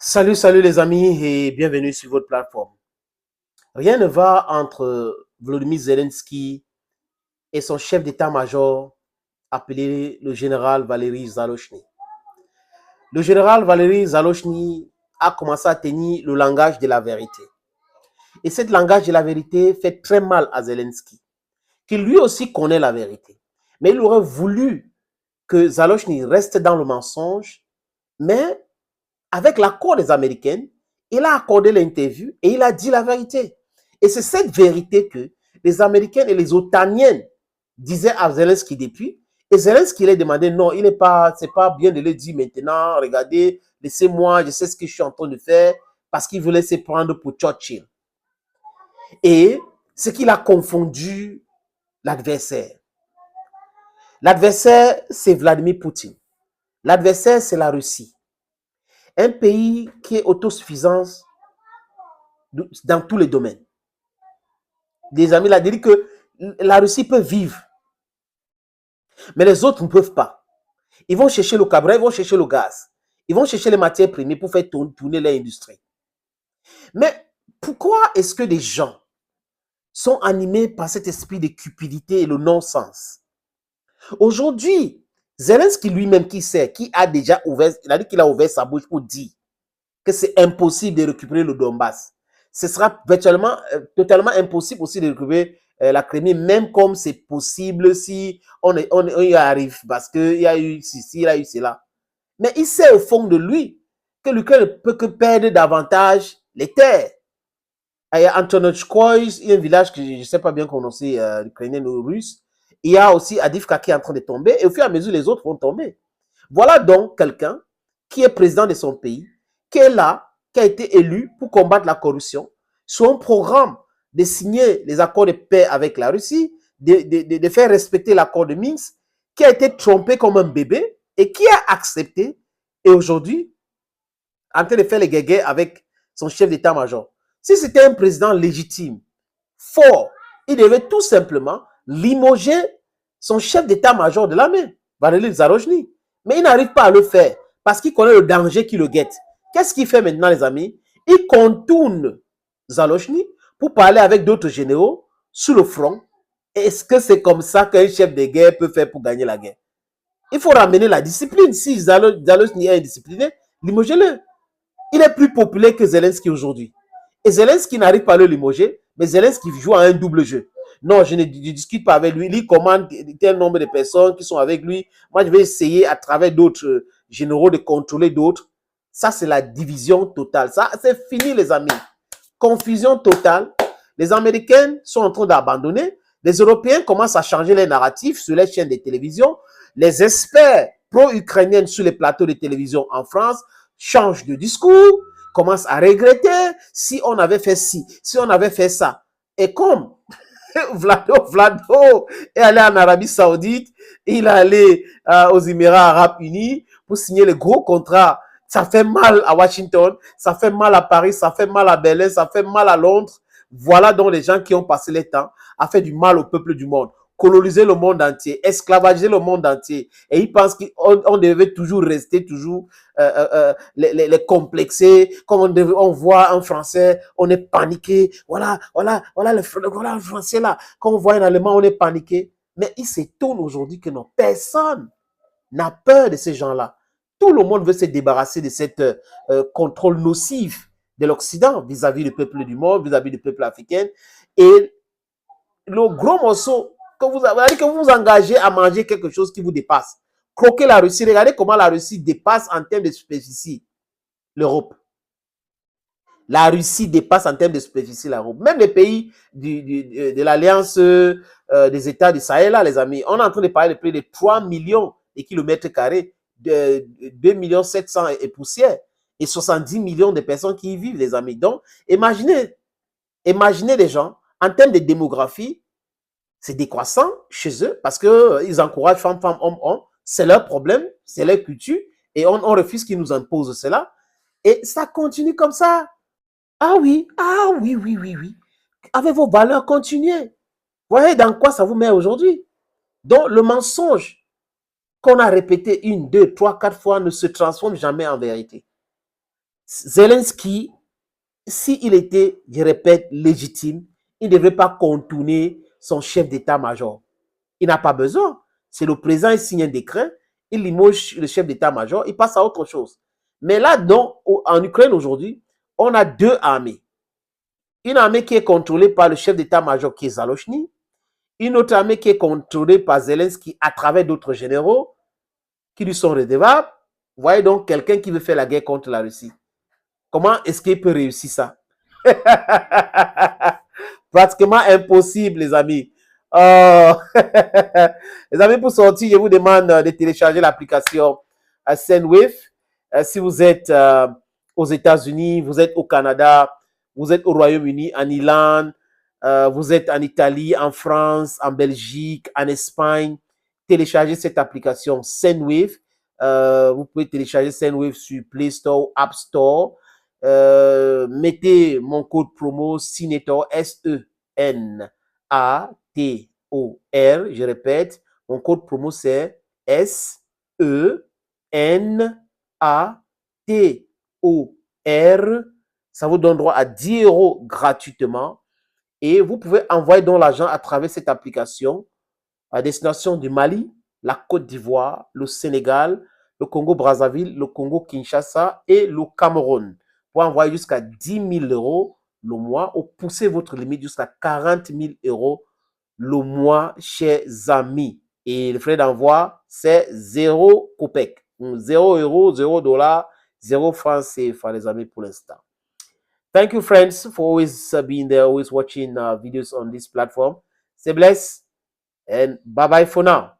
Salut les amis et bienvenue sur votre plateforme. Rien ne va entre Volodymyr Zelensky et son chef d'état-major appelé le général Valery Zalochny. Le général Valery Zalochny a commencé à tenir le langage de la vérité. Et ce langage de la vérité fait très mal à Zelensky, qui lui aussi connaît la vérité. Mais il aurait voulu que Zalochny reste dans le mensonge, mais avec l'accord des Américains, il a accordé l'interview et il a dit la vérité. Et c'est cette vérité que les Américains et les Otaniens disaient à Zelensky depuis. Et Zelensky lui a demandé, non, c'est pas bien de le dire maintenant, regardez, laissez-moi, je sais ce que je suis en train de faire, parce qu'il voulait se prendre pour Churchill. Et ce qu'il a confondu l'adversaire. L'adversaire, c'est Vladimir Poutine. L'adversaire, c'est la Russie. Un pays qui est autosuffisant dans tous les domaines. Des amis, il a dit que la Russie peut vivre, mais les autres ne peuvent pas. Ils vont chercher le carburant, ils vont chercher le gaz, ils vont chercher les matières premières pour faire tourner leur industrie. Mais pourquoi est-ce que des gens sont animés par cet esprit de cupidité et le non-sens? Aujourd'hui, Zelensky lui-même qui sait, qui a déjà ouvert, il a dit qu'il a ouvert sa bouche pour dire que c'est impossible de récupérer le Donbass. Ce sera virtuellement, totalement impossible aussi de récupérer la Crimée, même comme c'est possible si on y arrive, parce qu'il y a eu ceci, il y a eu cela. Mais il sait au fond de lui que l'Ukraine ne peut que perdre davantage les terres. Il y a Antonochkoy, il y a un village que je ne sais pas bien prononcer, ukrainien ou russe. Il y a aussi Adivka qui est en train de tomber, et au fur et à mesure, les autres vont tomber. Voilà donc quelqu'un qui est président de son pays, qui est là, qui a été élu pour combattre la corruption, sur un programme de signer les accords de paix avec la Russie, de faire respecter l'accord de Minsk, qui a été trompé comme un bébé et qui a accepté, et aujourd'hui, en train de faire les guégués avec son chef d'état-major. Si c'était un président légitime, fort, il devait tout simplement limoger son chef d'état-major de l'armée, Valery Zalochny. Mais il n'arrive pas à le faire parce qu'il connaît le danger qui le guette. Qu'est-ce qu'il fait maintenant, les amis? Il contourne Zalochny pour parler avec d'autres généraux sur le front. Est-ce que c'est comme ça qu'un chef de guerre peut faire pour gagner la guerre? Il faut ramener la discipline. Si Zalochny est indiscipliné, limogez-le. Il est plus populaire que Zelensky aujourd'hui. Et Zelensky n'arrive pas à le limoger, mais Zelensky joue à un double jeu. Non, je ne discute pas avec lui. Il commande tel nombre de personnes qui sont avec lui. Moi, je vais essayer à travers d'autres généraux de contrôler d'autres. Ça, c'est la division totale. Ça, c'est fini, les amis. Confusion totale. Les Américains sont en train d'abandonner. Les Européens commencent à changer les narratifs sur les chaînes de télévision. Les experts pro-ukrainiens sur les plateaux de télévision en France changent de discours, commencent à regretter si on avait fait ci, si on avait fait ça. Et comme Vlado est allé en Arabie Saoudite, il est allé aux Émirats Arabes Unis pour signer le gros contrat. Ça fait mal à Washington, ça fait mal à Paris, ça fait mal à Berlin, ça fait mal à Londres. Voilà donc les gens qui ont passé le temps à faire du mal au peuple du monde, coloniser le monde entier, esclavager le monde entier. Et ils pensent qu'on devait toujours rester, toujours les complexer. Comme on voit un Français, on est paniqué. Voilà le Français là. Quand on voit un Allemand, on est paniqué. Mais il s'étonne aujourd'hui que non, personne n'a peur de ces gens-là. Tout le monde veut se débarrasser de cette contrôle nocif de l'Occident vis-à-vis du peuple du monde, vis-à-vis du peuple africain. Et le gros morceau que vous avez, que vous vous engagez à manger quelque chose qui vous dépasse. Croquer la Russie. Regardez comment la Russie dépasse en termes de superficie l'Europe. La Russie dépasse en termes de superficie l'Europe. Même les pays de l'Alliance des États du Sahel, là, les amis, on est en train de parler de plus de 3 millions de kilomètres carrés, de 2 700 000 et poussière, et 70 millions de personnes qui y vivent, les amis. Donc, imaginez les gens, en termes de démographie, c'est décroissant chez eux parce qu'ils encouragent femmes, hommes, hommes. C'est leur problème, c'est leur culture, et on refuse qu'ils nous imposent cela. Et ça continue comme ça. Ah oui, oui. Avec vos valeurs, continuez. Voyez dans quoi ça vous met aujourd'hui. Donc, le mensonge qu'on a répété 1, 2, 3, 4 fois ne se transforme jamais en vérité. Zelensky, s'il était, je répète, légitime, il ne devrait pas contourner son chef d'état-major. Il n'a pas besoin. C'est le président, il signe un décret, il limoge le chef d'état-major, il passe à autre chose. Mais là, donc, en Ukraine aujourd'hui, on a deux armées. Une armée qui est contrôlée par le chef d'état-major qui est Zalochny, une autre armée qui est contrôlée par Zelensky à travers d'autres généraux qui lui sont redevables. Vous voyez donc quelqu'un qui veut faire la guerre contre la Russie. Comment est-ce qu'il peut réussir ça? Pratiquement impossible, les amis. Les amis, pour sortir, je vous demande de télécharger l'application Sendwave. Si vous êtes aux États-Unis, vous êtes au Canada, vous êtes au Royaume-Uni, en Irlande, vous êtes en Italie, en France, en Belgique, en Espagne, téléchargez cette application Sendwave. Vous pouvez télécharger Sendwave sur Play Store, App Store. Mettez mon code promo Senator, S-E-N-A-T-O-R. Je répète, mon code promo c'est S-E-N-A-T-O-R. Ça vous donne droit à 10 € gratuitement. Et vous pouvez envoyer donc l'argent à travers cette application à destination du Mali, la Côte d'Ivoire, le Sénégal, le Congo-Brazzaville, le Congo-Kinshasa et le Cameroun. Pour envoyer jusqu'à 10 000 € le mois ou pousser votre limite jusqu'à 40 000 € le mois, chers amis. Et le frais d'envoi, c'est 0 copec. 0 €, 0 $, 0 francs CFA, les amis, pour l'instant. Thank you, friends, for always being there, always watching videos on this platform. Stay blessed and bye-bye for now.